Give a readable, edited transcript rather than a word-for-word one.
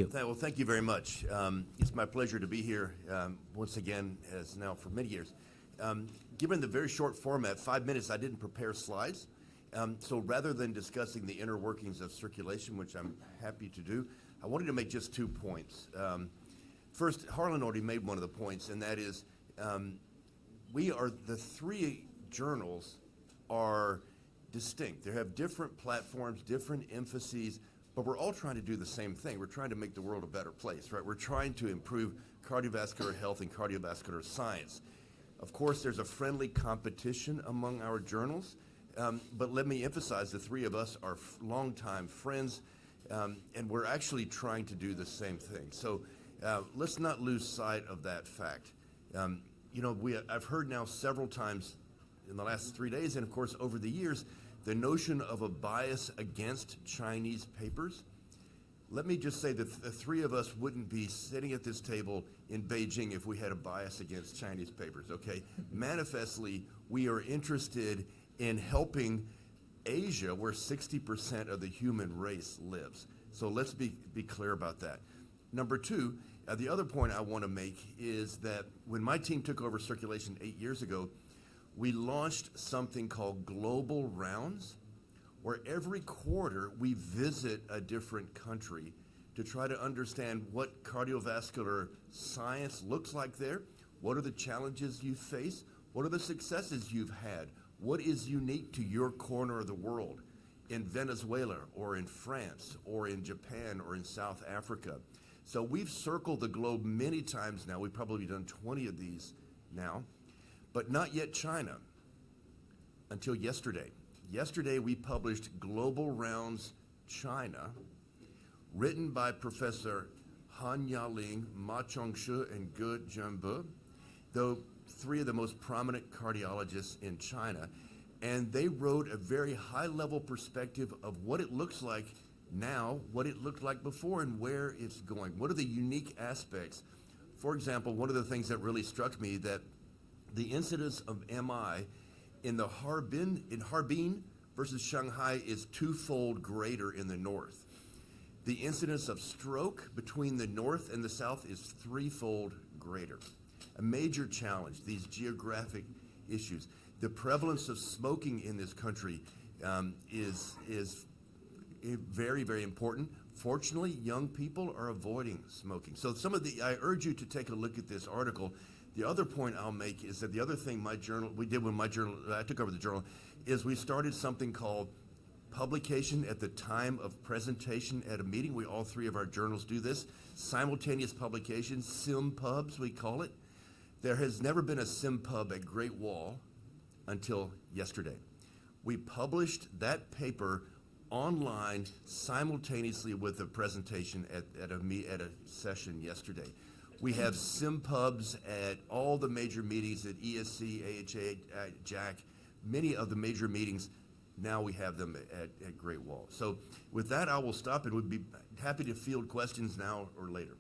Well, thank you very much. It's my pleasure to be here once again, as now for many years. Given the very short format, 5 minutes, I didn't prepare slides. So rather than discussing the inner workings of circulation, which I'm happy to do, I wanted to make just 2 points. First, Harlan already made one of the points, and that is the 3 journals are distinct. They have different platforms, different emphases, but we're all trying to do the same thing. We're trying to make the world a better place, right? We're trying to improve cardiovascular health and cardiovascular science. Of course, there's a friendly competition among our journals, but let me emphasize the 3 of us are longtime friends, and we're actually trying to do the same thing. So let's not lose sight of that fact. I've heard now several times in the last 3 days, and of course over the years, the notion of a bias against Chinese papers. Let me just say that the 3 of us wouldn't be sitting at this table in Beijing if we had a bias against Chinese papers, okay? Manifestly, we are interested in helping Asia, where 60% of the human race lives. So let's be clear about that. Number 2, the other point I want to make is that when my team took over circulation 8 years ago, we launched something called Global Rounds, where every quarter we visit a different country to try to understand what cardiovascular science looks like there, what are the challenges you face, what are the successes you've had, what is unique to your corner of the world in Venezuela or in France or in Japan or in South Africa. So we've circled the globe many times now. We've probably done 20 of these now. But not yet China, until yesterday. Yesterday, we published Global Rounds China, written by Professor Han Yaling, Ma Chongshi, and Ge Jianbo, though 3 of the most prominent cardiologists in China. And they wrote a very high-level perspective of what it looks like now, what it looked like before, and where it's going. What are the unique aspects? For example, one of the things that really struck me that the incidence of MI in Harbin versus Shanghai is 2-fold greater in the north. The incidence of stroke between the north and the south is 3-fold greater. A major challenge, these geographic issues. The prevalence of smoking in this country is very, very important. Fortunately, young people are avoiding smoking. So I urge you to take a look at this article. The other point I'll make is that the other thing I took over the journal, is we started something called publication at the time of presentation at a meeting. All 3 of our journals do this. Simultaneous publication, SimPubs we call it. There has never been a SimPub at Great Wall until yesterday. We published that paper online simultaneously with the presentation at a session yesterday. We have SimPubs at all the major meetings at ESC, AHA, JAC, many of the major meetings. Now we have them at Great Wall. So with that, I will stop and would be happy to field questions now or later.